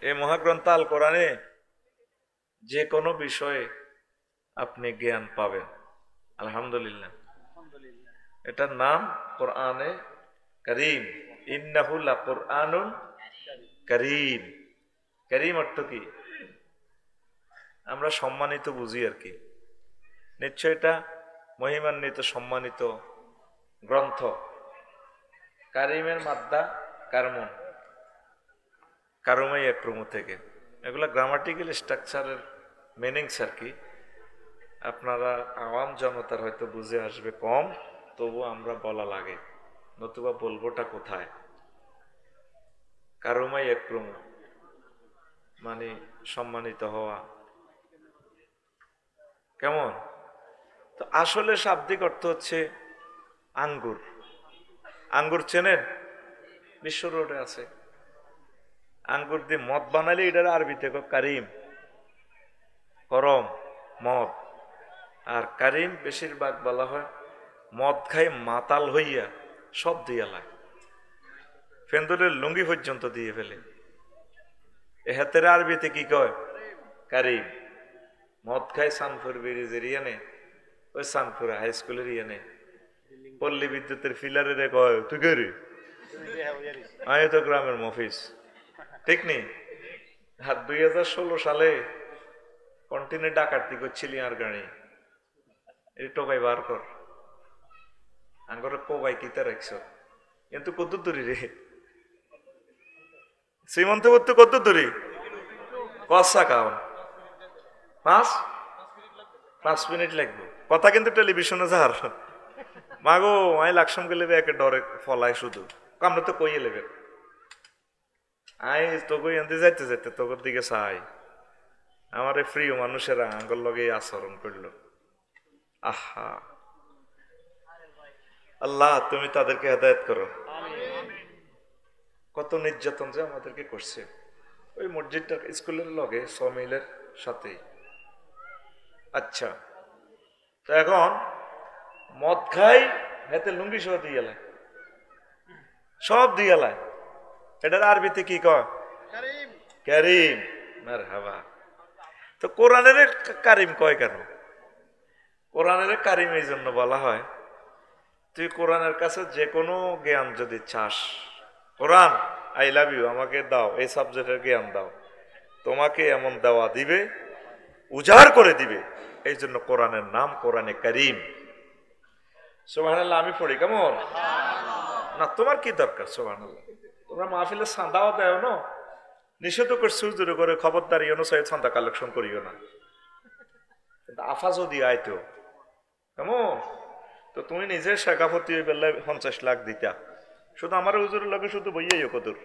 এই মহাগ্রন্থ আল কোরআনে যে কোনো বিষয়ে আপনি জ্ঞান পাবেন। আলহামদুলিল্লাহ, এটার নাম কোরআনে করিম। ইন্নাহু লাকুরআনুন করিম। করিম অর্থ কি? আমরা সম্মানিত বুঝি আর কি। নিশ্চয় এটা মহিমান্বিত সম্মানিত গ্রন্থ। কারিমের মাদ্দা কারমুন, কারুমাই একরুমু থেকে। এগুলো গ্রামাটিক্যাল স্ট্রাকচারের মিনিংস আর কি। আপনারা আওয়াম জনতার হয়তো বুঝে আসবে কম, তবু আমরা বলা লাগে, নতুবা বলবোটা কোথায়। কারুমাই একরুমু মানে সম্মানিত হওয়া। কেমন? তো আসলে শাব্দিক অর্থ হচ্ছে আঙ্গুর। আঙ্গুর চেনেন? বিশ্ব রোডে আছে। আঙ্গুর দিয়ে মদ বানালে এটার আরবিতে কারিম, করম, মদ। আর কারিম বেশিরভাগ বলা হয় মদ খাই মাতাল হইয়া সব দিয়া লাগে, ফেন্দুলের লুঙ্গি পর্যন্ত দিয়ে ফেলে। এ হাতের আরবিতে কি কয়? কারিম। মদ খায় সানপুর ব্রিজের ইয়ানে, ওই সানপুর হাই স্কুলের ইয়ানে পল্লী বিদ্যুতের ফিলারে কয় তুই কে রে? আমি তো গ্রামের মফিস। ঠিক নেই? আর 2016 সালে কন্টিনে ডাকাতি করছিলি আর গাড়ি এই টোকাই বার কর। আঙ্গর কোবাই কিতা রাখছ, কিন্তু কত দূরি রে শ্রীমন্ত করতে, কত দূরি? কসা খাও 5 মিনিট লাগবে। কথা কিন্তু টেলিভিশনে যার মাগো আই লাকসাম গেলে একে ডরে ফলায় শুধু। আমরা তো কইয়ে লেবে আই তোকে এনতে যাইতে যাইতে তোর দিকে চাই। আমার প্রিয় মানুষেরা আঙ্গর লগে আচরণ করলো। আহা, আল্লাহ তুমি তাদেরকে হেদায়েত করো। কত নির্যাতন যে আমাদেরকে করছে ওই মসজিদটা স্কুলের লগে সমিলের সাথে। আচ্ছা, তো এখন মদ খাই হাতে লুঙ্গি সহ দিয়ে গেলায়, সব দিয়ে গেলায়। এটার আরবিতে কি কয়? কারিম। মারহাবা। তো কোরআনের কারিম কয় কেন? কোরআনের কারিম এই জন্য বলা হয়, তুই কোরআনের কাছে যে কোনো জ্ঞান যদি চাস, কোরআন আই লাভ ইউ, আমাকে দাও এই সাবজেক্টের জ্ঞান দাও, তোমাকে এমন দেওয়া দিবে, উজাড় করে দিবে। এই জন্য কোরআনের নাম কোরআনে কারিম। সুবহানাল্লাহ আমি পড়ি কেমন না? তোমার কি দরকার? সুবহানাল্লাহ। তোমরা মাহফিলে চাঁদাও দেও না, নিষেধ করছে হুজুরে করে খবরদারি অনুসারে চাঁদা কালেকশন করিও না। কিন্তু আফা যদি আইতো কেমন, তো তুমি নিজে শেখাপতি হয়ে পেলে 50 লাখ দিতা, শুধু আমার হুজুরের লগে শুধু বইয়াই কদুর,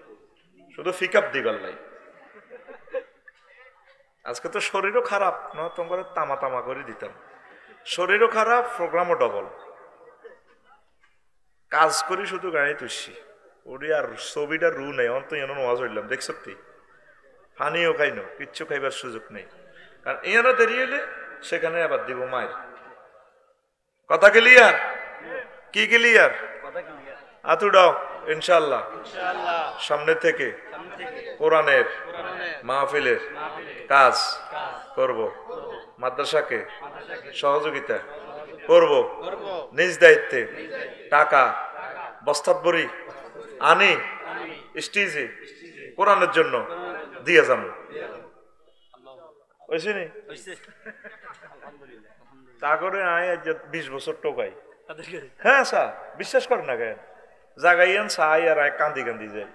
শুধু ফিকাপ দিবার লাই। আজকে তো শরীরও খারাপ না, তোমার তামা তামা করে দিতাম। শরীরও খারাপ, প্রোগ্রামও ডবল, কাজ করি শুধু গাড়ি তুলছি ওরি। আর ছবিটা রু নেই অন্ত এমন ওয়াজ হইলাম দেখছ তুই, পানিও খাইনো, কিচ্ছু খাইবার সুযোগ নেই। কারণ এখানে দেরি হইলে সেখানে আবার দিব মায়ের। কথা ক্লিয়ার? কি ক্লিয়ার? আতুডাও ইনশাল্লাহ সামনে থেকে কোরআনের মাহফিলের কাজ করব, মাদ্রাসাকে সহযোগিতা করব, নিজ দায়িত্বে টাকা বস্তাত ভরি আনি স্টেজে কোরআনের জন্য দিয়ে যাবো। তা করে আয় 20 বছর টোকাই। হ্যাঁ স্যার বিশ্বাস করেন না কেন? জাগাইয়ান চাই আর আয় কান্দি কান্দি যাই।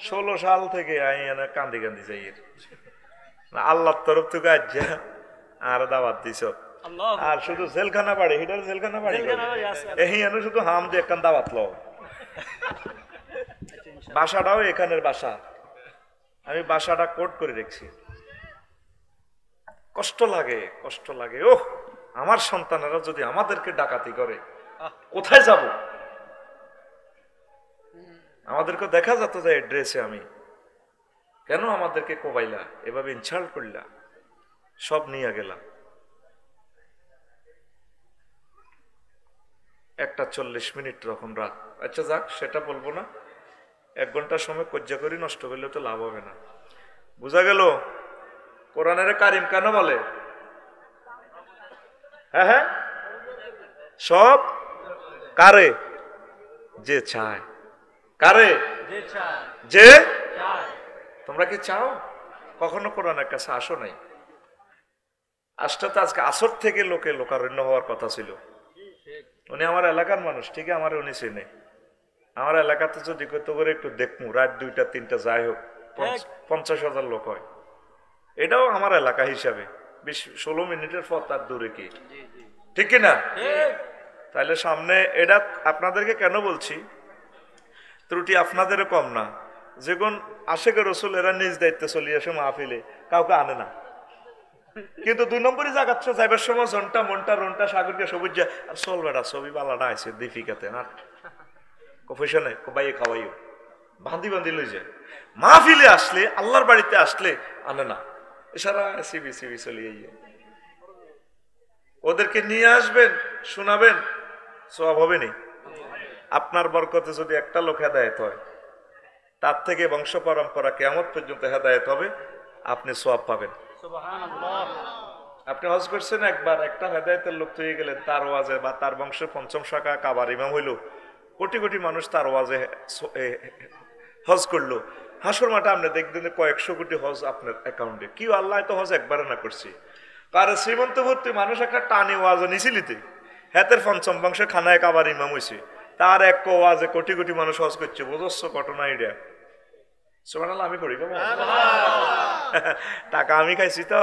16 সাল থেকে আই কান্দি কান্দি যাই। আল্লাহর তরফ থেকে আজ আর দাওয়াত দিছ। আর শুধু জেলখানা বাড়ি, হিটার জেলখানা বাড়ি এহিয়ানো শুধু হাম দিয়ে একখান দাওয়াত ল। বাসাটাও এখানের বাসা, আমি বাসাটা কোট করে রেখছি। কষ্ট লাগে, কষ্ট লাগে। ওহ, আমার সন্তানেরা যদি আমাদেরকে ডাকাতি করে কোথায় যাব? আমাদেরকে দেখা যেত যে ড্রেসে আমি, কেন আমাদেরকে কোবাইলা এভাবে ইনসাল্ট করলা, সব নিয়ে গেলাম। 1টা 40 মিনিট তখন রাত। আচ্ছা যাক, সেটা বলবো না। 1 ঘন্টা সময় কজ্জা করে নষ্ট করলে তো লাভ হবে না। বুঝা গেল? কোরআনের কারিম কেন বলে? হ্যাঁ হ্যাঁ, সব কারে? যে চায়। কারে? যে। তোমরা কি চাও? কখনো কোরআনের কাছে আসো নাই? আসতে তো আজকে আসর থেকে লোকে লোকারণ্য হওয়ার কথা ছিল। উনি আমার এলাকার মানুষ, ঠিক আমার উনি চিনে। আমার এলাকাতে যদি কত করে একটু দেখমু, রাত 2টা 3টা যাই হোক 50,000 লোক হয়। এটাও আমার এলাকা হিসাবে 16 মিনিটের পথ তার দূরে কি, ঠিক কিনা? তাহলে সামনে এটা আপনাদেরকে কেন বলছি, ত্রুটি আপনাদেরও কম না। যখন আশেখ রসুল এরা নিজ দায়িত্বে চলে আসে মাহফিলে, কাউকে আনে না। কিন্তু 2 নম্বরই জাগাচ্ছে যাইবার সময় জনটা মনটা রনটা সাগরকে সবুজ আর চল বেড়া ছবি বালাটা আছে দীপিকাতে না পয়সা নেই বাইয়ে খাওয়াইও বাঁধি বাঁধি লই যায়। মাহফিলে আসলে আল্লাহর বাড়িতে আসলে আনে না, এছাড়া সিবি সিবি চলিয়ে ওদেরকে নিয়ে আসবেন, শোনাবেন, সওয়াব হবে নি? আপনার বরকতে যদি একটা লোক হেদায়েত হয়, তার থেকে বংশ পরম্পরা কিয়ামত পর্যন্ত হেদায়েত হবে, আপনি সওয়াব পাবেন। আপনি হজ করছেন একবার, একটা হেদায়েতের লোক তৈরি গেলেন, তার ওয়াজে বা তার বংশের 5ম শাখা কাবার ইমাম হইল, কোটি কোটি মানুষ তার ওয়াজে হজ করলো। হাসর মাঠে আপনি দেখবেন কয়েকশো কোটি হজ আপনার অ্যাকাউন্টে। কি আল্লাহ তো হজ একবারে না করছি, কার শ্রীমন্ত ভর্তি মানুষ একটা টানি ওয়াজে নিছিলিতে হাতের 5ম বংশে খানায় কাবার ইমাম হয়েছে, তার এক ওয়াজে কোটি কোটি মানুষ হজ করছে। বুঝছ ঘটনা এটা? সুবহানাল্লাহ, আমি করি টাকা আমি খাইছি, তো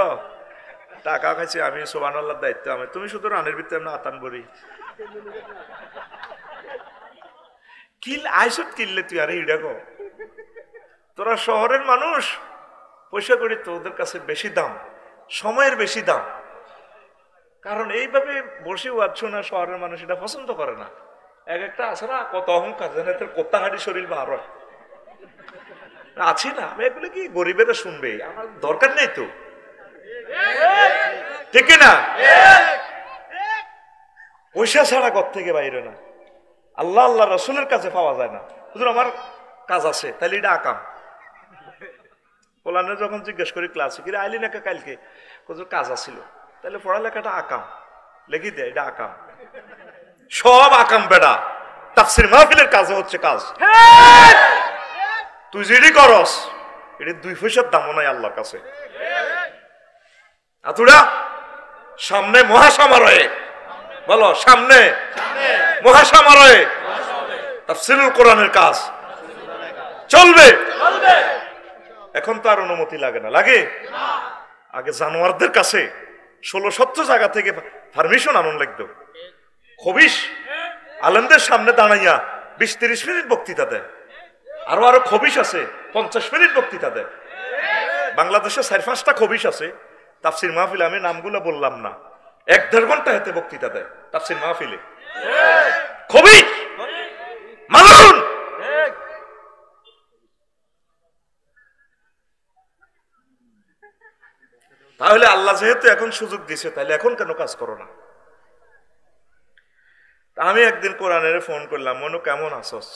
টাকা খাইছি আমি, সুবহানাল্লাহর দায়িত্ব আমি। তুমি শুধু রানের ভিতরে না আতান বরি কিল আইসত কিনলে তুই আরে ইডা গো, তোরা শহরের মানুষ, পয়সা করি তোদের কাছে বেশি দাম, সময়ের বেশি দাম। কারণ এইভাবে বসে ওয়াজ শোনা শহরের মানুষ এটা পছন্দ করে না। এক একটা আছে না কত অহংকার, যেন কোত্তা হাঁটি শরীর বা আরো আছি না, আমি এগুলো কি গরিবেরা শুনবে, আমার দরকার নেই তো, ঠিক না? পয়সা ছাড়া ঘর থেকে বাইরে না, আল্লাহ আল্লাহ রসুলের কাছে পাওয়া যায় না। হুজুর আমার কাজ আছে, তাহলে এটা আকাম। পোলানে যখন জিজ্ঞেস করি ক্লাসে কি আইলি নাকি কালকে, হুজুর কাজ আছিল, তাহলে পড়ালেখাটা আকাম, লিখি দে এটা আকাম। সব আকাম বেড়া, তাফসীর মাহফিলের কাজে হচ্ছে কাজ। তুই যেটি করস এটা 2 পয়সার দামও নাই আল্লাহর কাছে। আতুরা সামনে মহাসমারোহে, বলো সামনে মহাসমারোহে তাফসীরুল কোরআনের কাজ চলবে। এখন তো আর অনুমতি লাগে না, লাগে? আগে জানোয়ারদের কাছে 16-17 জায়গা থেকে পারমিশন আনন্দ লাগতো। খবিশ আলেমদের সামনে দাঁড়াইয়া 20-30 মিনিট বক্তৃতা দেয়, আরো আরো খবিশ আছে 50 মিনিট বক্তৃতা দেয়। বাংলাদেশে 4-5টা খবিশ আছে তাফসীর মাহফিলে, আমি নামগুলো বললাম না, 1-1.5 ঘন্টা হাতে বক্তৃতা দেয় তাফসীর মাহফিলে। খবিশ মালুন তাহলে আল্লাহ যেহেতু এখন সুযোগ দিছে, তাহলে এখন কেন কাজ করো না? আমি একদিন কোরআনের ফোন করলাম, মনু কেমন আছস?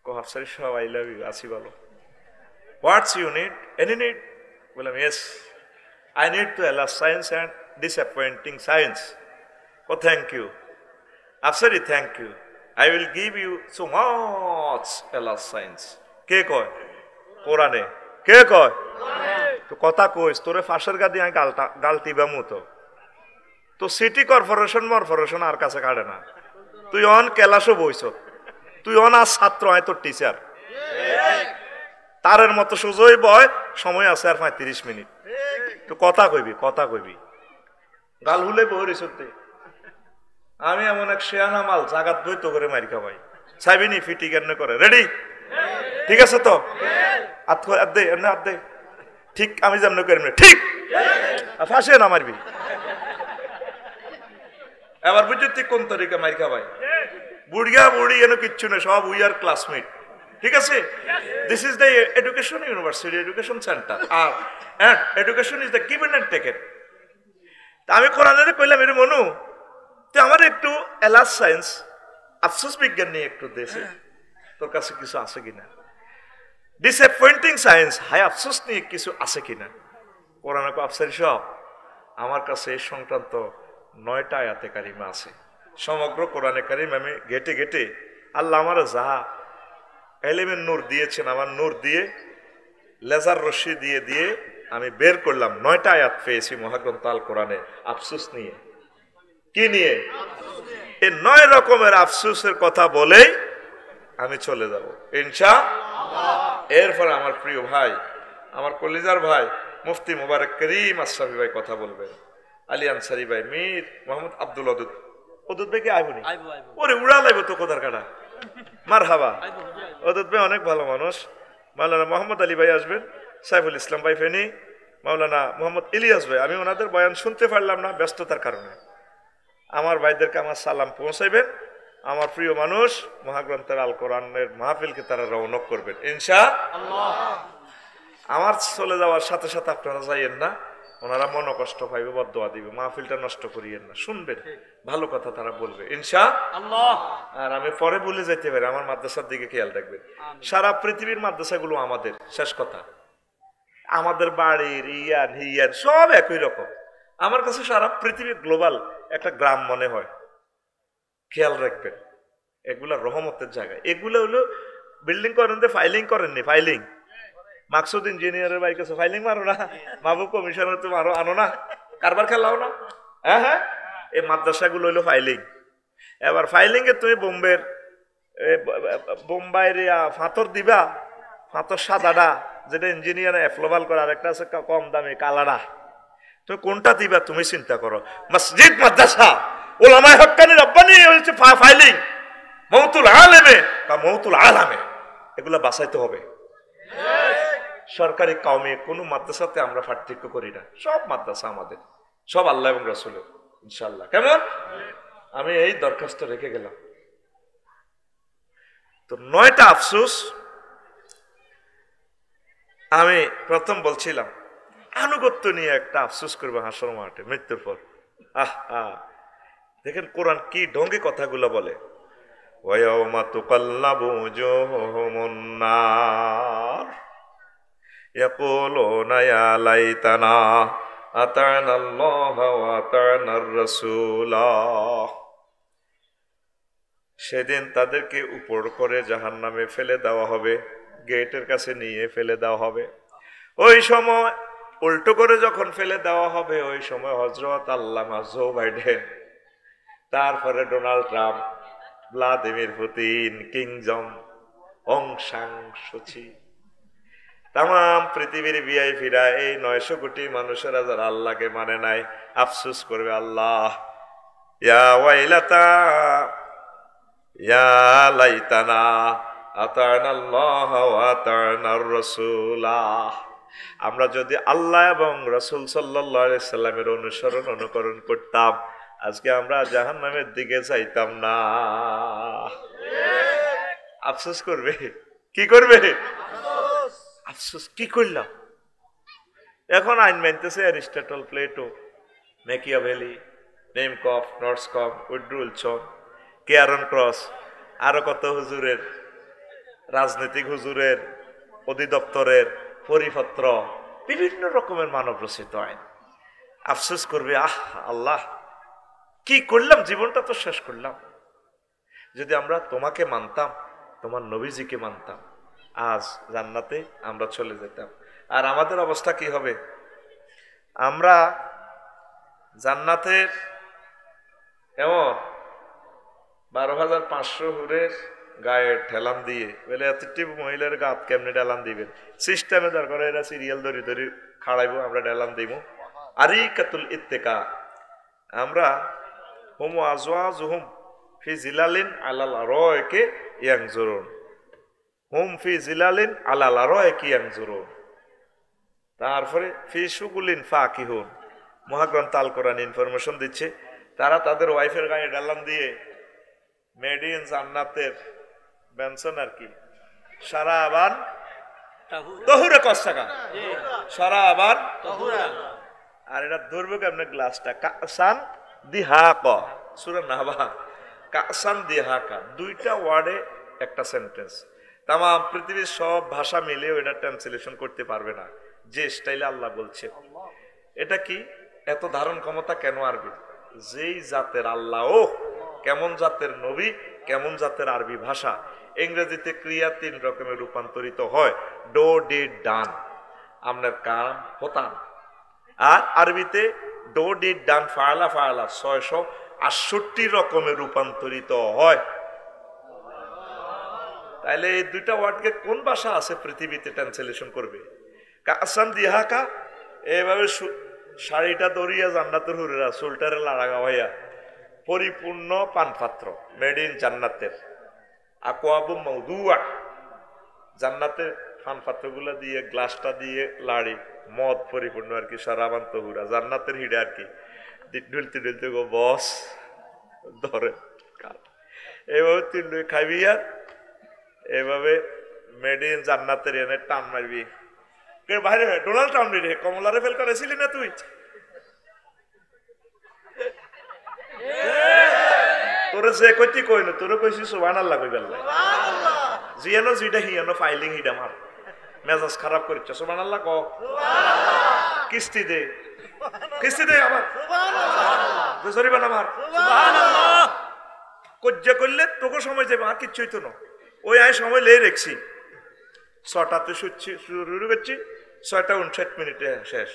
হাফসারি সব আই লাভ ইউ, আসি বলো। What's you need? Any need? বললাম yes, I need to alas science and disappointing science. Oh thank you Afsari, thank you, I will give you so much alas science. কে কয়? কোরআনে। কে কয়? তো কথা কইস তোরে ফাঁসের গাদি আমি গালতিবা মতো। তো সিটি কর্পোরেশন মরপোরেশন আর কাছে কাটে না, তুই অন ক্লাসও বইস, তুই অন আর ছাত্র, আয় তোর টিচার, তারের মতো সুযোগ বয়, সময় আছে আর 35 মিনিট। তো কথা কইবি, কথা কইবি, গাল হুলে বহরিস। আমি এমন এক শেয়ানা মাল জাগাত বই তো করে মারি খাবাই, চাইবিনি ফিটি কেন করে। রেডি? ঠিক আছে তো? আদে এমনি আদে ঠিক, আমি যেমন করি ঠিক, ফাঁসে না মারবি। এবার বুঝলি তুই কোন তরিকা মারি খাবাই? বুড়িয়া বুড়ি এনে কিচ্ছু নেই, সব উই আর ক্লাসমেট, ঠিক আছে? This is the education university, education centre, আর education is the given and taken. তা আমি কোরআনের কইলাম, এর মনু তুই আমার একটু এলাস সায়েন্স আফসোস বিজ্ঞান নিয়ে একটু দেশে তোর কাছে কিছু আছে কিনা। ডিসঅ্যাপয়েন্টিং সায়েন্স, হায় আফসোস নিয়ে কিছু আছে কিনা? কোরআন আফসারি সব আমার কাছে এই সংক্রান্ত 9টা আয়াতে কারিমা আছে। সমগ্র কোরআনে কারিম আমি ঘেটে ঘেটে আল্লাহ আমার যাহা এলিমের নূর দিয়েছেন, আমার নূর দিয়ে লেজার রশ্মি দিয়ে দিয়ে আমি বের করলাম 9টা আয়াত পেয়েছি মহাগ্রন্থ আল কোরআনে আফসোস নিয়ে। কি নিয়ে? এই 9 রকমের আফসোসের কথা বলেই আমি চলে যাব ইনশাআল্লাহ। এরপর আমার প্রিয় ভাই, আমার কলিজার ভাই মুফতি মুবারক করিম আশরাফি ভাই কথা বলবেন, আলী আনসারি ভাই, মীর মোহাম্মদ আব্দুল অদুদ। অদুদ ভাই কি আইবনি? ওরে উড়া লাইব তো কোদার কাটা। মারহাবা। অদুদ ভাই অনেক ভালো মানুষ। মাওলানা মোহাম্মদ আলী ভাই আসবেন, সাইফুল ইসলাম ভাই ফেনী, মাওলানা মোহাম্মদ ইলিয়াস ভাই। আমি ওনাদের বয়ান শুনতে পারলাম না ব্যস্ততার কারণে। আমার ভাইদেরকে আমার সালাম পৌঁছাইবেন। আমার প্রিয় মানুষ মহাগ্রন্থের আল কোরআনের মাহফিলকে তারা রওনক করবেন ইনশাআল্লাহ। আমার চলে যাওয়ার সাথে সাথে আপনারা যাইয়েন না, ওনারা মনে কষ্ট পাইবে, বদদোয়া দিবে। মাহফিলটা নষ্ট করিয়েন না, শুনবেন, ভালো কথা তারা বলবে ইনশাআল্লাহ। আর আমি পরে বলে যেতে পারি, আমার মাদ্রাসার দিকে খেয়াল রাখবেন। সারা পৃথিবীর মাদ্রাসাগুলো আমাদের, শেষ কথা। আমাদের বাড়ির ইয়ান হিয়ান সব একই রকম। আমার কাছে সারা পৃথিবীর গ্লোবাল একটা গ্রাম মনে হয়। খেয়াল রাখবেন, এগুলা রহমতের জায়গা। এগুলো হলো বিল্ডিং করেন, ফাইলিং করেননি, ফাইলিং। মাকসুদ ইঞ্জিনিয়ারের বাইক আছে, ফাইলিং মারো না। মাহবুব কমিশনার তো মারো, আনো না, কারবার খেলাও না। হ্যাঁ হ্যাঁ, এই মাদ্রাসাগুলো হইলো ফাইলিং। এবার ফাইলিং এ তুমি বোম্বাইয়ের ফাঁতর দিবা, ফাঁতর সাদাটা যেটা ইঞ্জিনিয়ার অ্যাপ্লোভাল করে, আরেকটা আছে কম দামি কালারা। তুমি কোনটা দিবা তুমি চিন্তা করো। মসজিদ মাদ্রাসা ওলামায়ে হক্কানি রব্বানি হচ্ছে ফাইলিং। মওতুল আলেমে বা মওতুল আলামে, এগুলো বাঁচাইতে হবে। সরকারি কওমি কোনো মাদ্রাসাতে আমরা পার্থক্য করি না, সব মাদ্রাসা আমাদের, সব আল্লাহ এবং রাসূলের ইনশাআল্লাহ। কেমন? আমি এই দরখাস্ত রেখে গেলাম। তো 9টা আফসোস আমি প্রথম বলছিলাম, আনুগত্য নিয়ে একটা আফসোস করবে হাসর মাঠে মৃত্যুর পর। দেখেন কোরআন কি ঢঙ্গে কথাগুলো বলে। ওয়ায়াউমা তুকাল্লাবু উজুহুহুমুন নার ইয়াকুলুনা ইয়া লাইতানা আতা'না আল্লাহা ওয়া আতা'নার রাসূলা। সেদিন তাদেরকে উপর করে জাহান্নামে ফেলে দেওয়া হবে, গেটের কাছে নিয়ে ফেলে দেওয়া হবে। ওই সময় উল্টো করে যখন ফেলে দেওয়া হবে, ওই সময় হযরত আল্লামা জো বাইডেন, তারপরে Donald Trump, Vladimir Putin, Kim Jong, Aung San Suu, তাম পৃথিবীর ভিআইপিরা, এই 900 কোটি মানুষেরা যারা আল্লাহকে মানে নাই, আফসোস করবে, আল্লাহ ইয়া ওয়াইলাতা ইয়া লাইতানা আতা'না আল্লাহ ওয়া আতা'নার রাসূলা। আমরা যদি আল্লাহ এবং রাসূল সাল্লাল্লাহু আলাইহি সাল্লামের অনুসরণ অনুকরণ করতাম, আজকে আমরা জাহান্নামের দিকে যাইতাম না। আফসোস করবে। কি করবে? আফসোস। কি করলাম? এখন আইন মানতেছে অ্যারিস্টটল, প্লেটো, ম্যাকিয়াভেলি, নেমকফ, নর্সকফ, উইড্রো উইলসন, কেয়ারন ক্রস, আরো কত হুজুরের, রাজনৈতিক হুজুরের, অধিদপ্তরের পরিপত্র, বিভিন্ন রকমের মানব রচিত আইন। আফসোস করবে, আল্লাহ কি করলাম, জীবনটা তো শেষ করলাম। যদি আমরা তোমাকে মানতাম, তোমার নবীজিকে মানতাম, আজ জান্নাতে আমরা চলে যেতাম। আর আমাদের অবস্থা কি হবে? আমরা জান্নাতের এমন 12,500 হুরের গায়ে ঠেলান দিয়ে বলে, এতটি মহিলার গাত কেমনে ঢেলান দিবেন? সিস্টেমে দরকার, এরা সিরিয়াল ধরি ধরি খাড়াইবো, আমরা ঢেলান দিব। আরিকাতুল ইত্তেকা, আমরা হুম আজওয়াজুহুম ফি জিলালিন আলাল আরাইকি ইয়ানজুরুন, হুম ফি জিলালিন আলাল আরাইকি ইয়ানজুরুন। তারপরে ফি শুগুলিন ফাকিহুন, মহাগ্রন্থ আল কোরআন ইনফরমেশন দিচ্ছে, তারা তাদের ওয়াইফের গায়ে ঢেলান দিয়ে মেড ইন জান্নাতের বেনসন আর কি, সারা আবার তহুরে কষ্টাকা, সারা আবার আর এটা ধরবে কেমন গ্লাসটা, কাসান দিহাক, সূরা নাহবা, কাসান দিহাকা, 2টা ওয়ার্ডে একটা সেন্টেন্স। তাম পৃথিবীর সব ভাষা মিলেও এটা ট্রান্সলেশন করতে পারবে না যে স্টাইলে আল্লাহ বলছে। এটা কি এত ধারণ ক্ষমতা কেন আরবি? যেই জাতের আল্লাহ, ও কেমন জাতের নবী, কেমন জাতের আরবি ভাষা। ইংরেজিতে ক্রিয়া 3 রকমের রূপান্তরিত হয়, ডো ডিড ডান, আপনার কাম হতাম। আর আরবিতে ডো ডিড ডান ফায়লা ফায়লা 668 রকমের রূপান্তরিত হয়। তাহলে এই দুইটা ওয়ার্ডকে কোন ভাষা আছে পৃথিবীতে ট্রান্সলেশন করবে? কাসান দিহাকা, এভাবে শাড়িটা দরিয়া জান্নাতের হুরেরা চুলটারে লাড়া গাওয়াইয়া পরিপূর্ণ পানপাত্র, মেড ইন জান্নাতের। আকোয়াবু মৌদুয়া, জান্নাতের পানপাত্রগুলো দিয়ে গ্লাসটা দিয়ে লাড়ি মদ পরিপূর্ণ আর কি, সারাবান তহুরা জান্নাতের হিডে আর কি, ডুলতে ডুলতে গো বস ধরে এইভাবে তুই খাইবি আর এভাবে মেড ইন জান্নাতের এনে টান মারবি। বাইরে ডোনাল্ড ট্রাম্প রে কমলারে ফেল করেছিলি না তুই? তোরে যে কইতি কইলো, তোরে কইছি সুবহানাল্লাহ কইবেন না। জিয়ানো জিডা হিয়ানো ফাইলিং হিডা মার, মেজাজ খারাপ করিছ। সুবহানাল্লাহ ক, কিস্তি দে, কিস্তি দে আবার সুবহানাল্লাহ, জরিমানা মার সুবহানাল্লাহ। কজ্জা করলে তোকে সময় যাবে, আর কিচ্ছু হইতো না। ওই আয় সময় লেই রেখছি, 6টাতে শুরু করছি, 6:59 শেষ।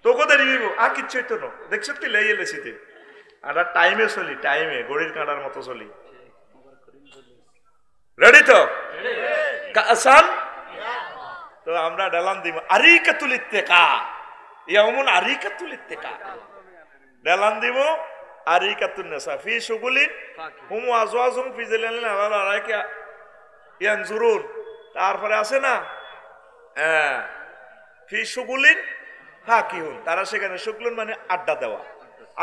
তোকে দেরি হইব, আর কিচ্ছু হইতো না। দেখছ কি লেই এলেছি তুই, আর টাইমে চলি, টাইমে ঘড়ির কাঁটার মতো চলি। রেডি তো? কাসান তো আমরা ডালান দিব আরিকাতুল ইত্তেকা, ইয়াউমুন আরিকাতুল ইত্তেকা, ডালান দিব আরিকাতুন নিসা ফি শুগুলিন হুম আজওয়াজুম ফি জিলালিন আলা আলাইকা ইয়ানজুরুন। তারপরে আছে না ফি শুগুলিন ফাকিহুন, তারা সেখানে শুগলুন মানে আড্ডা দেওয়া,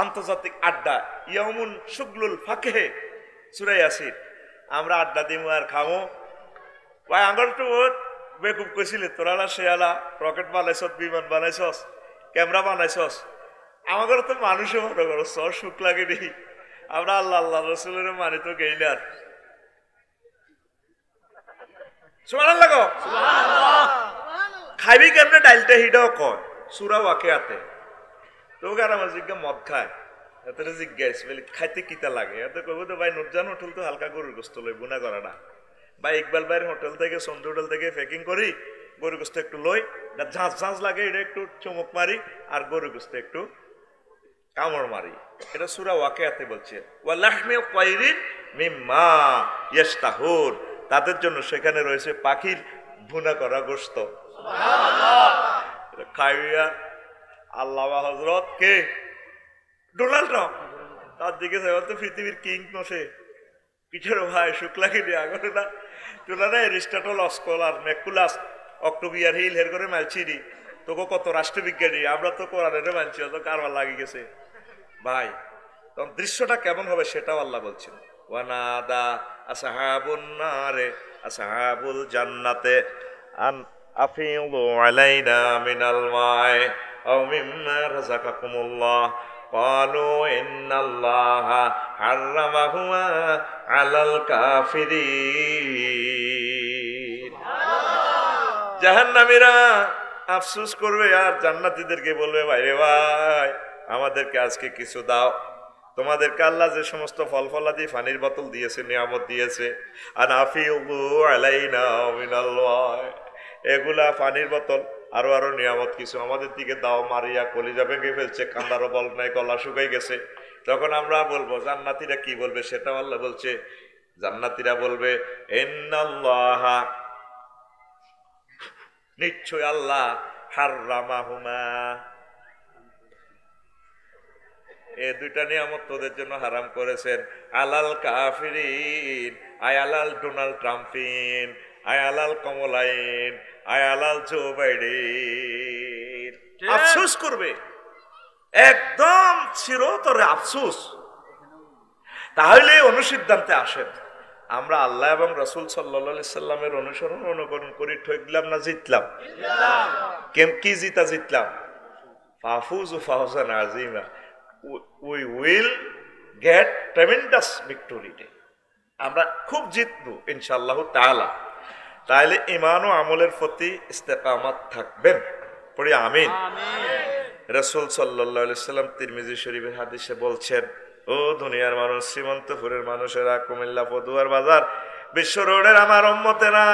আন্তর্জাতিক আড্ডা। ইয়াউমুন শুগলুল ফাকিহে, সূরা ইয়াসিন। আমরা আড্ডা দিমু আর খামো। ভাই আঙ্গর তো বেকুব কইছিলে, তোরা শেয়ালা রকেট বানাইছস, বিমান বানাইছস, ক্যামেরা বানাইছস। আমাদের তো মানুষে মনে করো সর সুখ লাগে নি। আমরা আল্লাহ আল্লাহ রসুলের মানি তো গেইলে আর সুবহানাল্লাহ খাইবি কেমনে ডাইলটা হিডাও কয় সূরা ওয়াকিয়াতে। তোকে আর আমার জিজ্ঞা মদ খায়, এত জিজ্ঞাস বলে খাইতে কিতা লাগে, এত কইব তো ভাই নুরজান হোটেল তো হালকা গরুর গোস্ত লই, বুনা করা না। বা ইকবাল ভাইয়ের হোটেল থেকে, সন্ধু হোটেল থেকে প্যাকিং করি, গরুর গোস্ত একটু লই, ঝাঁঝ ঝাঁঝ লাগে এটা একটু চমক মারি, আর গরুর গোস্ত একটু কামড় মারি। এটা সূরা ওয়াকিয়াতে বলছে ওয়া লাহমি তায়রিন মিম্মা ইয়াশতাহুন, তাদের জন্য সেখানে রয়েছে পাখির ভুনা করা গোশত। সুবহানাল্লাহ। খাইয়া আল্লামা হযরত কে ডোনাল্ড ট্রাম্প, তার দিকে তো পৃথিবীর কিং নসে পিঠের ভাই শুক্লা কিনে আগরে না তোলা না এরিস্টটল, অস্কলার, ম্যাকুলাস, অক্টোবিয়ার হিল হের করে মালছিনি। তোকে কত রাষ্ট্রবিজ্ঞানী, আমরা তো কোরআনের মানছি, অত কারবার লাগে গেছে ভাই। তখন দৃশ্যটা কেমন হবে সেটাও আল্লাহ বলছেন। ওয়ানাদা আসহাবুন নারে আসহাবুল জান্নাতে আন আফিদু আলাইনা মিনাল মাই আও মিম্মা রাযাকাকুমুল্লাহ ক্বালু ইন্নাল্লাহা হারামাহুমা আলাল কাফিরিন। জাহান্নামীরা আফসোস করবে আর জান্নাতীদেরকে বলবে ভাইরে ভাই আমাদেরকে আজকে কিছু দাও। তোমাদেরকে আল্লাহ যে সমস্ত ফল ফলাদি পানির বোতল দিয়েছে, নিয়ামত দিয়েছে, আনাফিউ আলাইনা মিনাল্লাহ, এগুলা পানির বোতল আরো আরো নিয়ামত কিছু আমাদের দিকে দাও। মারিয়া কলিজা ভেঙে ফেলছে, কান্দারও বল নাই, গলা শুকাই গেছে। তখন আমরা বলবো, জান্নাতীরা কি বলবে সেটাও আল্লাহ বলছে। জান্নাতীরা বলবে ইন্নাল্লাহা, নিশ্চয় আল্লাহ, হাররামাহুমা, এই দুইটা নিয়ামত তোদের জন্য হারাম করেছেন। আলাল কাফিরিন, আয় আলাল ডোনাল্ড ট্রাম্পিন, আয় আলাল কমলাইন, আয় আলাল জো বাইডেন। আফসোস করবে, একদম চিরতরে আফসোস। তাহলে অনুসিদ্ধান্তে আসেন, আমরা আল্লাহ এবং রাসূল সাল্লাল্লাহু আলাইহি সাল্লামের অনুসরণ অনুকরণ করি ঠকলাম না জিতলাম? কি জিতলাম? ফাফুজু ফাওজান আযীমা, we will get tremendous victory day. আমরা খুব জিতবো ইনশাআল্লাহ তাআলা। তাহলে ঈমান ও আমলের প্রতি ইস্তেকামাত থাকবেন, পড়ি আমিন। রাসূল সাল্লাল্লাহু আলাইহি সাল্লাম তিরমিজি শরীফের হাদিসে বলছেন, ও দুনিয়ার মানুষ, শ্রীমন্তপুরের মানুষেরা, কুমিল্লা পদুয়ার বাজার বিশ্ব রোডের আমার উম্মতেরা,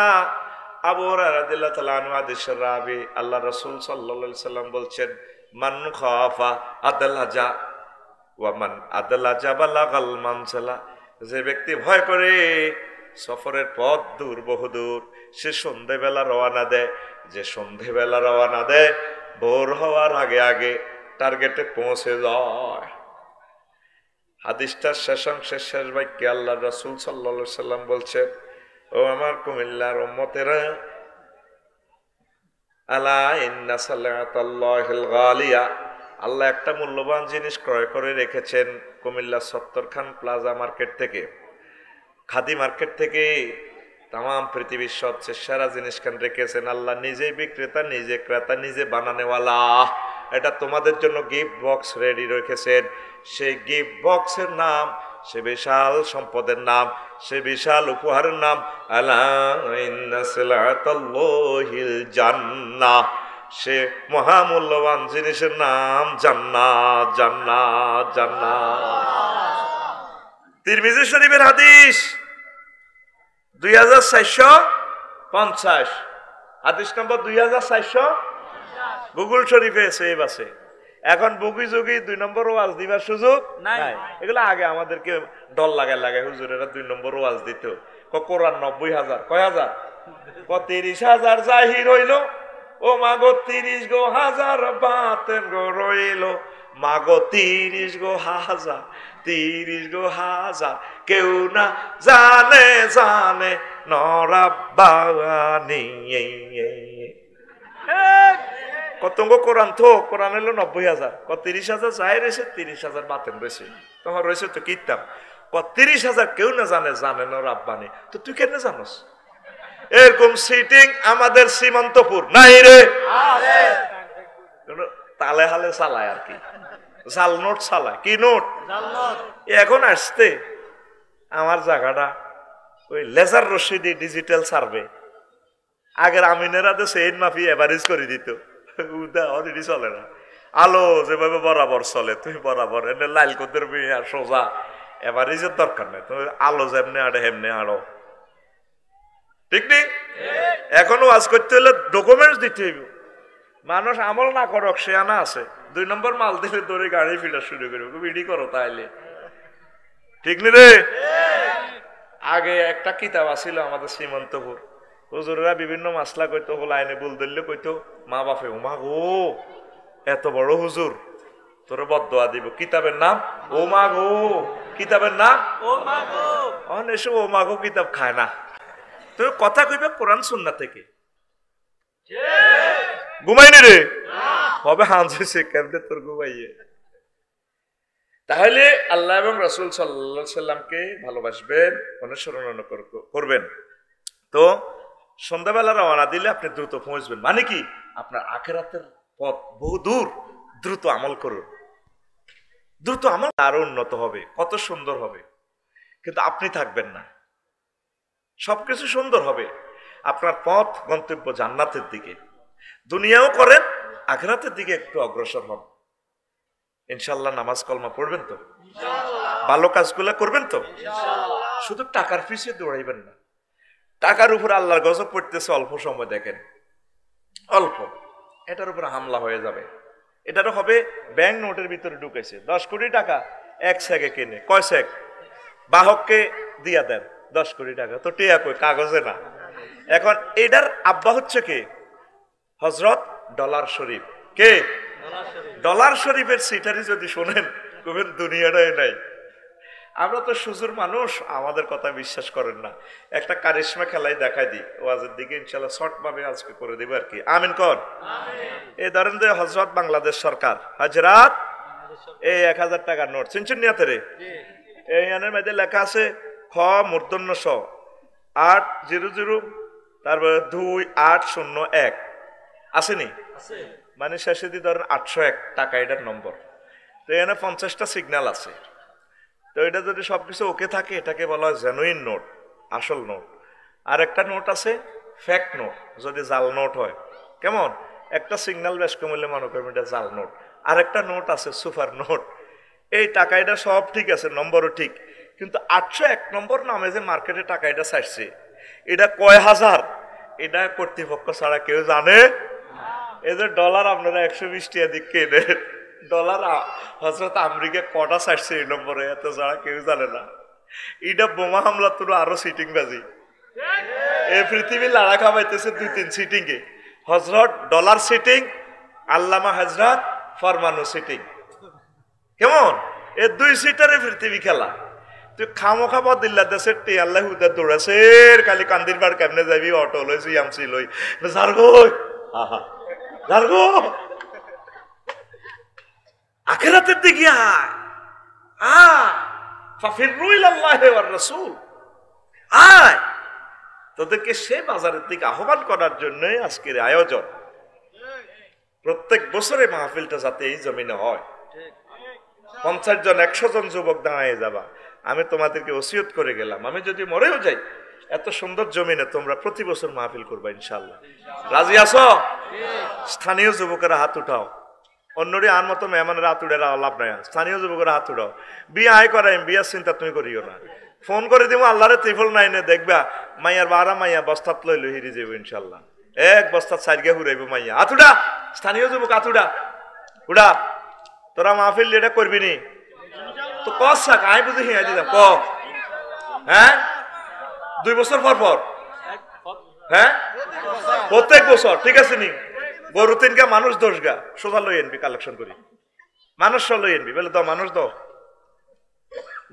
আবু হুরায়রা রাদিয়াল্লাহু তাআলা আনহু হাদিসের রাবী, আল্লাহ রাসূল সাল্লাল্লাহু আলাইহি সাল্লাম বলছেন, মান খাফা আদলাজা ওয়া মান আদলাজা বালাগাল মানসালা, যে ব্যক্তি ভয় করে সফরের পথ দূর বহুদূর, সে সন্ধেবেলা রওনা দেয়, যে সন্ধেবেলা রওনা দেয় ভোর হওয়ার আগে আগে টার্গেটে পৌঁছে যায়। হাদিসটার শেষাংশের শেষ বাক্যে আল্লাহ রাসূল সাল্লাল্লাহু আলাইহি সাল্লাম বলছেন, ও আমার কুমিল্লার উম্মতেরা, আলা ইন্না সালাতাল্লাহিল গালিয়া, আল্লাহ একটা মূল্যবান জিনিস ক্রয় করে রেখেছেন কুমিল্লা সত্তরখান প্লাজা মার্কেট থেকে, খাদি মার্কেট থেকে তাম পৃথিবীর সবচেয়ে সেরা জিনিস খান রেখেছেন। আল্লাহ নিজেই বিক্রেতা, নিজে ক্রেতা, নিজে বানানেওয়ালা। এটা তোমাদের জন্য গিফট বক্স রেডি রেখেছেন। সেই গিফট বক্সের নাম, সে বিশাল সম্পদের নাম, সে বিশাল উপহারের নাম আলা ইন্না সালাতাল্লাহিল জান্নাহ, সে মহামূল্যবান জিনিসের নাম জান্নাত, জান্নাত, জান্নাত। তিরমিজি শরীফের হাদিস 2450, হাদিস নম্বর 2450, গুগল শরীফে সেভ আছে। এখন বুগি যুগি 2 নম্বর ওয়াজ দিবার সুযোগ নাই। এগুলো আগে আমাদেরকে ডল লাগায় লাগায় হুজুরেরা 2 নম্বর ওয়াজ দিত। কোরআন 90,000, কয় হাজার, 30,000 জাহির হইল, ও মাগো 30 গো হাজার বাতেন গো রইল, মাগো 30 গো হাজার, 30 গো হাজার, কেউ না জানে জানে নরাব্বানি। কতঙ্গ কোরআন তো কোরআন হলো 90,000, 30,000 জাহির রয়েছে, 30,000 বাতেন রয়েছে। তোমার রয়েছে তো কিতাব, 30,000 কেউ না জানে জানে নরাব্বানি। তো তুই কেন জানোস? এরকম সিটিং আমাদের শ্রীমন্তপুর নাই রে, তালে হালে চালায় আর কি, জাল নোট চালায়। কি নোট? এখন আসতে আমার জায়গাটা ওই লেজার রশিদি ডিজিটাল সার্ভে, আগের আমিনেরা তো সেইন মাফি এভারেজ করে দিত, অলরেডি চলে না। আলো যেভাবে বরাবর চলে, তুমি বরাবর এনে লাইল কোদের সোজা, এভারেজের দরকার নেই, তুমি আলো যেমনি আড়ে হেমনে আড়ো, ঠিক নেই। এখনো ওয়াজ করতে হলে ডকুমেন্টস দিতে হইব। মানুষ আমল না করক সে আনা আছে, 2 নম্বর মাল দিলে ধরে গাড়ি ফিরা শুরু করবে, বিডি করো তাইলে, ঠিক নি রে? আগে একটা কিতাব আছিল আমাদের শ্রীমন্তপুর, হুজুরেরা বিভিন্ন মাসলা কইতো, হল আইনে ভুল ধরলে কইতো, মা বাপে ও মা গো এত বড় হুজুর তোর বদদোয়া দিব। কিতাবের নাম ও মা গো, কিতাবের নাম ও মা গো। এসে ও মা গো কিতাব খায় না, তুমি কথা কইবে কোরআন সুন্নাহ থেকে। ঘুমাইনি রে হবে হানছে কেমনে তোর ঘুমাইয়ে। তাহলে আল্লাহ এবং রাসূল সাল্লাল্লাহু আলাইহি সাল্লামকে ভালোবাসবেন, অনুসরণ করবেন। তো সন্ধ্যাবেলা রওনা দিলে আপনি দ্রুত পৌঁছবেন, মানে কি আপনার আখিরাতের পথ বহু দূর। দ্রুত আমল করুন, দ্রুত আমল আরো উন্নত হবে, কত সুন্দর হবে, কিন্তু আপনি থাকবেন না। সবকিছু সুন্দর হবে, আপনার পথ গন্তব্য জান্নাতের দিকে। দুনিয়াও করেন, আখিরাতের দিকে একটু অগ্রসর হন। ইনশাআল্লাহ নামাজ কলমা পড়বেন তো, ভালো কাজগুলা করবেন তো, শুধু টাকার পিছিয়ে দৌড়াইবেন না। টাকার উপর আল্লাহর গজব পড়তেছে, অল্প সময় দেখেন, অল্প, এটার উপর হামলা হয়ে যাবে। এটারও হবে ব্যাংক নোটের ভিতরে ঢুকেছে 10 কোটি টাকা, 1 সেকে কেনে, কয় সেক, বাহককে দিয়া দেন 10 কোটি টাকা, তো টিয়া কই, কাগজে না। এখন এটার আব্বা হচ্ছে কে? হযরত ডলার শরীফ। কে? ডলার শরীফের সিটারি যদি শোনেন কবেন দুনিয়াটাই নাই। আমরা তো সুজুর মানুষ, আমাদের কথা বিশ্বাস করেন না। একটা কারিশমা খেলাই দেখাই দিই, ওয়াজের দিকে ইনশাআল্লাহ শর্ট ভাবে আজকে করে দিব আর কি। আমিন কর। এই ধরেন যে হযরত বাংলাদেশ সরকার, হাজরাত এই 1000 টাকার নোট চিনছেন নিয়াতে রে, এই আনের মধ্যে লেখা আছে খ মূর্ধন্য স 800, তারপর 2801 আসেনি, মানে শেষে দিয়ে ধরেন 801 টাকা এটার নম্বর। তো এখানে 50টা সিগন্যাল আছে। তো এটা যদি সবকিছু ওকে থাকে এটাকে বলা হয় জেনুইন নোট, আসল নোট। আর একটা নোট আছে ফেক নোট, যদি জাল নোট হয়। কেমন? একটা সিগন্যাল বেশ কমলে মনে করবেন এটা জাল নোট। আর একটা নোট আছে সুপার নোট। এই টাকা এটা সব ঠিক আছে, নম্বরও ঠিক, কিন্তু 801 নম্বর নামে যে মার্কেটে টাকা এটা ছাড়ছে, এটা কয় হাজার, এটা কর্তৃপক্ষ ছাড়া কেউ জানে। এই যে ডলার আপনারা 120 টাকা দিয়ে কেনেন, ডলার হজরত আমেরিকা কটা ছাড়ছে এই নম্বরে, এত ছাড়া কেউ জানে না। এটা বোমা হামলা তোর আরো সিটিং বাজি। এই পৃথিবী লাড়া খাবাইতেছে 2-3 সিটিং এ। হজরত ডলার সিটিং, আল্লামা হজরত ফরমানো সিটিং। কেমন? এই 2 সিটারে পৃথিবী খেলা। তুই খামো খাবো দিল্লা দেশে টে আল্লাহ হুদা দৌড়াছে, কালি কান্দির বার কেমনে যাবি, অটো লই সিএমসি লই জারগো জারগো আখিরাতের দিকে ফাফিরু ইলাল্লাহি ওয়ার রাসূল। আয় তোদেরকে সে বাজারের দিকে আহ্বান করার জন্যই আজকের আয়োজন। প্রত্যেক বছরে মাহফিলটা যাতে এই জমিনে হয়, 50 জন 100 জন যুবক দাঁড়ায় যাবা। আমি তোমাদেরকে ওসিয়ত করে গেলাম, আমি যদি মরেও যাই এত সুন্দর জমিনে তোমরা প্রতি বছর মাহফিল করবা ইনশাআল্লাহ। রাজি আছো? স্থানীয় যুবকেরা হাত উঠাও, অন্যরে আর মতো মেহমানের হাত উঠে লাভ নাই। স্থানীয় যুবকেরা হাত উঠাও। বিয়ে আয় করাই, বিয়ার চিন্তা তুমি করিও না, ফোন করে দিব আল্লাহরে ত্রিফল নাইনে, দেখবা মাইয়ার বারা মাইয়া বস্তাত লই লই হিরি যাবো ইনশাআল্লাহ। এক বস্তাত সাইডকে ঘুরাইব মাইয়া। হাত উঠা স্থানীয় যুবক, হাত উঠা উঠা। তোরা মাহফিল এটা করবি নি তো কস থাক, আই বুঝি হিয়া দিলাম ক। হ্যাঁ 2 বছর পর পর, হ্যাঁ প্রত্যেক বছর, ঠিক আছে নি? গরু 3 গা মানুষ 10 গা সোজা লই আনবি, কালেকশন করি মানুষ লই আনবি, বলে দাও মানুষ দাও,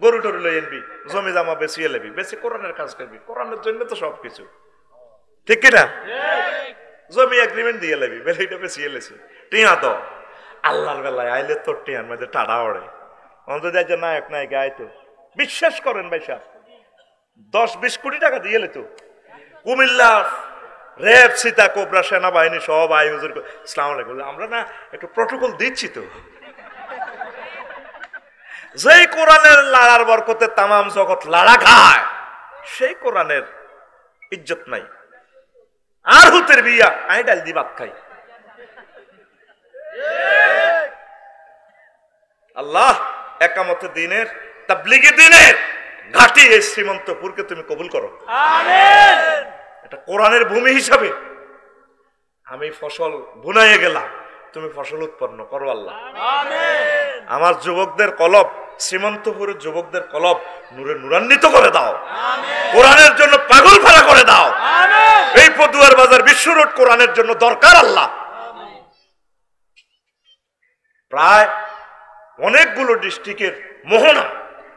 গরু টরু লই আনবি, জমি জামা বেচিয়ে লেবি, বেশি কোরআনের কাজ করবি, কোরআনের জন্য তো সবকিছু, ঠিক কিনা? জমি এগ্রিমেন্ট দিয়ে লেবি, বেলে এটা বেচিয়ে লেছি, টিয়া তো আল্লাহর বেলায় আইলে তোর টিয়ার মধ্যে টাড়া ওড়ে। অন্তত একজন নায়ক নায়িকা আইতো, বিশ্বাস করেন ভাই সাহেব 10-20 কোটি টাকা দিয়ে লেতো। কুমিল্লা রেপ সীতা কোবরা সেনাবাহিনী সব আই হুজুর ইসলাম আলাইকুম, আমরা না একটু প্রটোকল দিচ্ছি তো। যেই কোরআনের লাড়ার বরকতে তামাম জগৎ লাড়া খায়, সেই কোরআনের ইজ্জত নাই। আর হুতের বিয়া আই ডাল দি ভাত খাই। আল্লাহ একামতে দিনের, তাবলীগে দিনের ঘাটি এই শ্রীমন্তপুরকে তুমি কবুল করো, আমিন। এটা কোরআনের ভূমি হিসাবে আমি ফসল বুনাইয়ে গেলাম, তুমি ফসল উৎপন্ন করো আল্লাহ, আমিন। আমার যুবকদের কলব, শ্রীমন্তপুরের যুবকদের কলব নূরে নূরান্বিত করে দাও, আমিন। কোরআনের জন্য পাগল ফাড়া করে দাও, আমিন। এই পদুয়ার বাজার বিশ্ব রোড কোরআনের জন্য দরকার আল্লাহ, আমিন। প্রায় অনেকগুলো ডিস্ট্রিক্টের মোহনা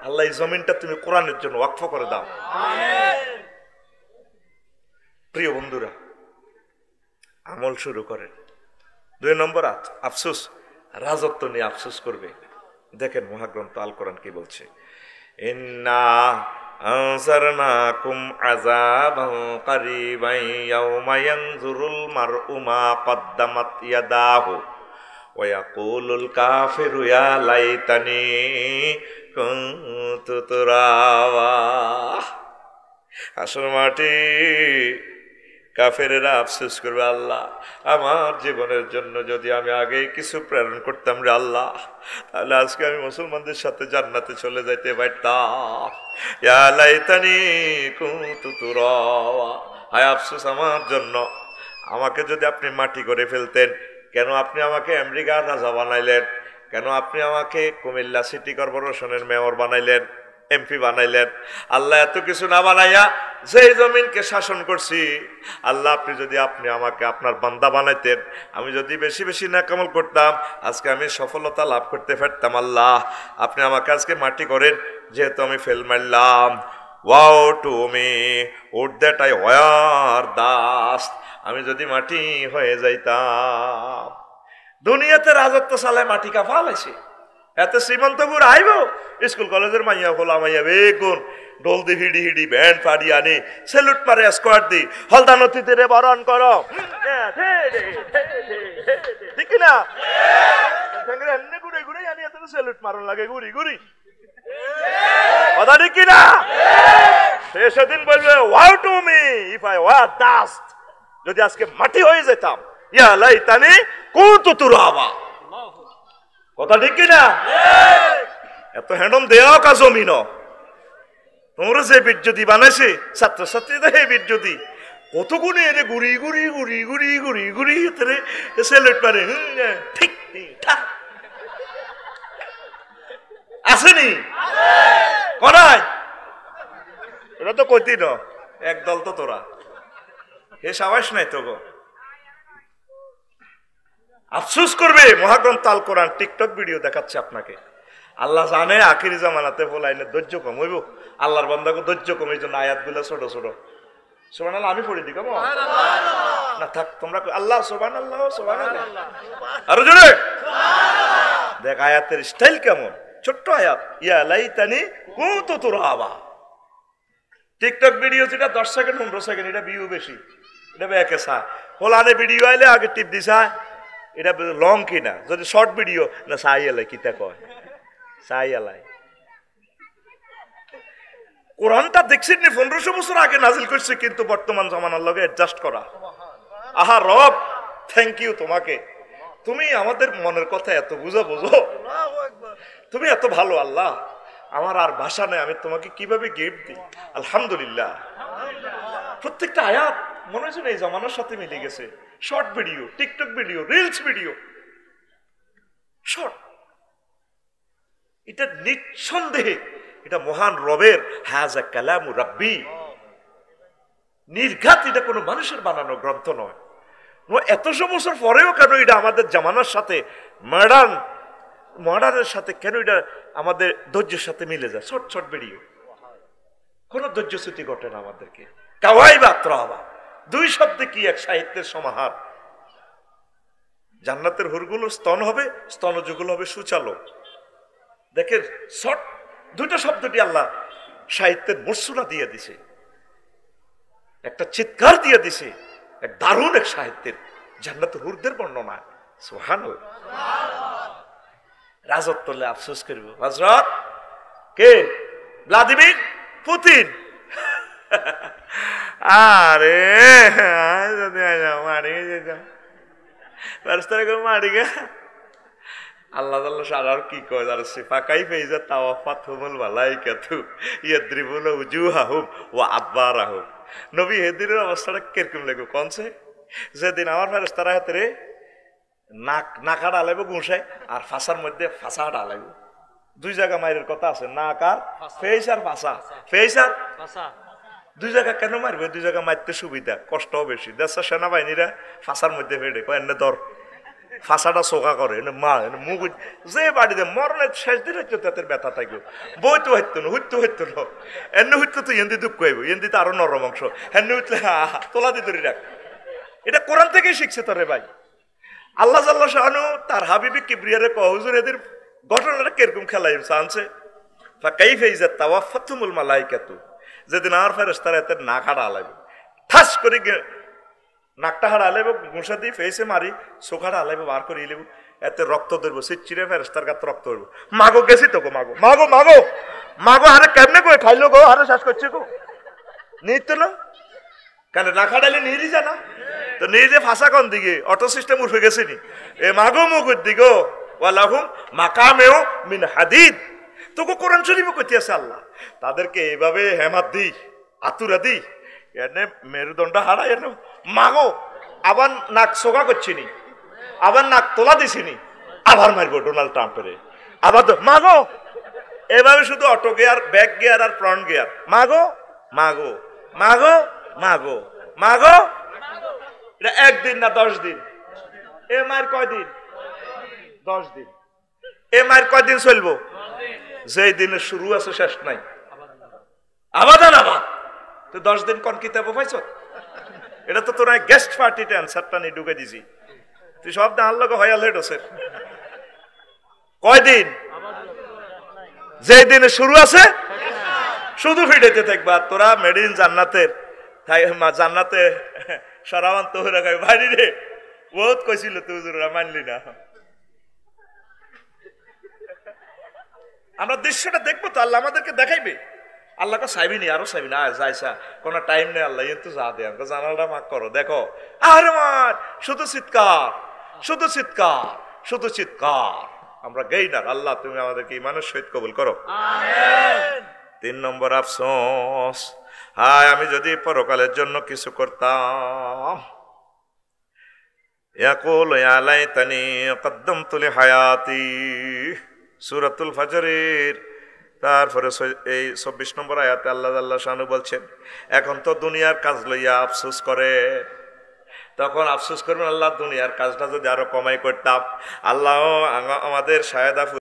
আল্লাহ এই জমিনটা তুমি কোরআনের জন্য ওয়াকফ করে দাও, আমিন। প্রিয় বন্ধুরা, আমল শুরু করেন। 2 নম্বর আফসোস, রাজত্ব নিয়ে আফসোস করবে। দেখেন মহাগ্রন্থ আল কোরআন কি বলছে, ইন্না আনসারনাকুম আযাবান কারীবান ইয়াওমা ইয়ানজুরুল মারউ মা কদ্দামাত ইয়াদাহু ওয়া ইয়াকুলুল কাফিরু ইয়া লাইতানি কুনতু তুরাবা। আসল মাটি কাফেরেরা আফসোস করবে, আল্লাহ আমার জীবনের জন্য যদি আমি আগে কিছু প্রেরণ করতাম রে আল্লাহ, তাহলে আজকে আমি মুসলমানদের সাথে জান্নাতে চলে যাইতে পারতাম। ইয়া লাইতানি কুনতু তুরাবা, হায় আফসোস আমার জন্য, আমাকে যদি আপনি মাটি করে ফেলতেন। কেন আপনি আমাকে আমেরিকার রাজা বানাইলেন? কেন আপনি আমাকে কুমিল্লা সিটি কর্পোরেশনের মেয়র বানাইলেন, এমপি বানাইলেন? আল্লাহ এত কিছু না বানাইয়া যেই জমিনকে শাসন করছি, আল্লাহ আপনি যদি আমাকে আপনার বান্দা বানাইতেন, আমি যদি বেশি বেশি নেকামল করতাম, আজকে আমি সফলতা লাভ করতে পারতাম। আল্লাহ আপনি আমাকে আজকে মাটি করেন, যেহেতু আমি ফেল মারলাম। Wow to me would that I were dust, আমি যদি মাটি হয়ে যাইতাম। দুনিয়াতে রাজত্ব চালায় মাটি কাফা লাইছে, এত শ্রীমন্তপুর আইব স্কুল কলেজের মাইয়া খোলা মাইয়া বেগুন ঢোল দি হিডি হিডি ব্যান্ড ফাড়ি আনি সেলুট মারে স্কোয়াড দি হলদা নথিতে রে বরণ করো, ঠিক না? এমনি ঘুরে ঘুরে আনি এত সেলুট মারণ লাগে ঘুরি ঘুরি। কথা ঠিক কিনা? সে সেদিন বলবে wow to me if I were dust, যদি আজকে মাটি হয়ে যেতাম, ইয়া লাইতানি কুনতু তুরাবা। কথা ঠিক কিনা? এত হ্যান্ডম দেওয়া কা জমিন, তোমরা যে বীর্যদি বানাইছে ছাত্রছাত্রীদের এই বীর্যদি কত গুণে এনে ঘুরি ঘুরি ঘুরি ঘুরি ঘুরি ঘুরি সেলেট পারে ঠিক ঠাক আসেনি করায়। ওরা তো কইতি ন একদল তো তোরা এ সাবাস নাই তো গো। আফসোস করবে মহাগ্রন্থ আল কোরআন টিকটক ভিডিও দেখাচ্ছে আপনাকে। আল্লাহ জানে আখিরি জামানাতে বলাইনে ধৈর্য কম হইব, আল্লাহর বান্দাকে ধৈর্য কম, এই জন্য আয়াতগুলো ছোট ছোট। সুবহানাল্লাহ আমি পড়ি দিই কেমন না থাক তোমরা আল্লাহ সুবহানাল্লাহ সুবহানাল্লাহ আরো জোরে দেখ আয়াতের স্টাইল কেমন, ছোট্ট আয়াত ইয়া লাইতানি কুনতু তুরাবা। টিকটক ভিডিও যেটা 10 সেকেন্ড 15 সেকেন্ড এটা ভিউ বেশি, এটা ব্যাকে চা হোলানে ভিডিও আইলে আগে টিপ দিছা এটা লং কিনা, যদি শর্ট ভিডিও না চাই এলাই কিতা কয় চাই এলাই। কোরআনটা দেখছেন নি 1500 বছর আগে নাজিল করছে, কিন্তু বর্তমান জামানার লগে অ্যাডজাস্ট করা। আহা রব থ্যাংক ইউ তোমাকে, তুমি আমাদের মনের কথা এত বুঝো, তুমি এত ভালো আল্লাহ, আমার আর ভাষা নেই, আমি তোমাকে কিভাবে গিফট দিই। আলহামদুলিল্লাহ প্রত্যেকটা আয়াত মনে হচ্ছে এই জামানার সাথে মিলে গেছে। Short video, TikTok video, reels video, short, এটা নিঃসন্দেহে এটা মহান রবের হাযা কালামু রাব্বি, নির্ঘাত এটা কোনো মানুষের বানানো গ্রন্থ নয়। এতশো বছর পরেও কেন এটা আমাদের জামানার সাথে মডার্নের সাথে কেন এটা আমাদের ধৈর্যের সাথে মিলে যায়। শর্ট শর্ট ভিডিও কোনো ধৈর্যচ্যুতি ঘটে না আমাদেরকে। কাওয়াই মাত্র হবা দুই শব্দে কি এক সাহিত্যের সমাহার। জান্নাতের হুরগুলো স্তন হবে, স্তনযুগল হবে সুচালো। দেখেন শর্ট দুইটা শব্দটি আল্লাহ সাহিত্যের মর্সুনা দিয়ে দিছে, একটা চিৎকার দিয়ে দিছে, এক দারুণ এক সাহিত্যের জান্নাতের হুরদের বর্ণনা। সুবহানাল্লাহ। রাজত্ব আফসোস করব হযরত কে ভ্লাদিমির পুতিন। আরে মারি গে আল্লাহ আর কি কয় আর সিফাকাই ফেইজা তাওয়াফাতহুমুল মালাইকাতু ইয়াদরিবুনা উজুহাহুম ওয়া আদবারাহুম। নবী হেদিনের অবস্থাটা কিরকম লাগবে কোনছে, যেদিন আমার ফেরেশতারা হাতে রে নাকা ডালাইব গুঁসাই আর ফাঁসার মধ্যে ফাঁসা ডালাইব। দুই জায়গা মায়ের কথা আছে, নাক আর ফেস আর ফাঁসা, ফেস আর দুই জায়গা কেন মারবে? দুই জায়গা মারতে সুবিধা, কষ্টও বেশি। দেশের সেনাবাহিনীরা ফাঁসার মধ্যে ফেটে কয় এনে ধর, ফাঁসাটা চোখা করে এনে মার এনে মুখ যে বাড়িতে মরণের শেষ দিন হচ্ছে তাদের ব্যথা থাকবে। বই তো হইতো না, হুইতো হইতো না, এনে হইতো তো এন্দি দুঃখ হইব, এন্দি তো আরো নরম অংশ, হেনে উঠলে তোলা দি ধরি রাখ। এটা কোরআন থেকেই শিখছে তোরে ভাই। আল্লাহ জাল্লাহ শাহানু তার হাবিবি কিবরিয়ারে কয় হুজুর এদের ঘটনাটা কিরকম খেলাই আনছে। কাইফা ইজা তাওয়াফাতুমুল মালাইকাতু, যেদিন আমার ফেরেশতারা এতে নাক হাড়া আলাইব, ঠাস করে নাকটা হাড়া আলাইব, ঘুষা দিয়ে ফেসে মারি চোখ হাড়া আলাইব, বার করে ইলেব, এতে রক্ত ধরবো, চিচিরে ফেরেশতার গাতে রক্ত ধরবো। মাগো গেছি তো গো, মাগো মাগো মাগো মাগো, আরে কেমনে কই খাইলো গো, আরে শ্বাস করছে গো, নিত না কেন নাক হাড়াইলে নিয়ে জানা তো নিয়ে যে ফাঁসা কোন দিকে অটো সিস্টেম উঠে গেছে নি, এ মাগো মুখের দিকে ওয়ালাহুম মাকামেও মিন হাদিদ। তোকে কোরআন শরীফে কইতে আছে আল্লাহ তাদেরকে এইভাবে হেমাত দি আতুরা দি এনে মেরুদণ্ড হারাই এনে মাগো, আবার নাক সোগা করছিনি, আবার নাক তোলা দিছিনি, আবার মারবো ডোনাল্ড ট্রাম্পের, আবার তো মাগো এভাবে শুধু অটো গিয়ার, ব্যাক গিয়ার আর ফ্রন্ট গিয়ার, মাগো মাগো মাগো মাগো মাগো। এটা একদিন না 10 দিন? এ মায়ের কয়দিন? 10 দিন। এ মায়ের কয়দিন চলবো? যেই দিনের শুরু আছে শেষ নাই, আবাদান আবাদ। তো 10 দিন কোন কিতাব পাইছ? এটা তো তোরা গেস্ট পার্টিতে অ্যান্সারটা নিয়ে ঢুকে দিছি, তুই সব দান লোক হয়া লেট আছে। কয়দিন? যেই দিনে শুরু আছে শুধু ফিটাইতে থাকবা। তোরা মেড ইন জান্নাতের জান্নাতে সরাবান তো রাখাই বাড়ি রে, বহুত কইছিল তুই মানলি না। আমরা দৃশ্যটা দেখবো তো, আল্লাহ আমাদেরকে দেখাইবে। আল্লাহকে চাইবি নি, আরো চাইবি না, যাইসা কোনো টাইম নেই, আল্লাহ তো যা দে আমাকে জানালাটা মাক করো, দেখো আরে মার শুধু চিৎকার, শুধু চিৎকার, শুধু চিৎকার। আমরা গেইনার, আল্লাহ তুমি আমাদেরকে ইমানের সহিত কবুল করো। 3 নম্বর আফসোস, হায় আমি যদি পরকালের জন্য কিছু করতাম। ইয়াকুল ইয়া লাইতানি কদ্দামতু লিহায়াতি, সূরাতুল ফজরের তারপরে এই 24 নম্বর আয়াতে আল্লাহ জাল্লা শানু বলছেন, এখন তো দুনিয়ার কাজ লইয়া আফসোস করে, তখন আফসোস করবেন আল্লাহ দুনিয়ার কাজটা যদি আরো কমাই করতাম। আল্লাহ আমাদের শায়দা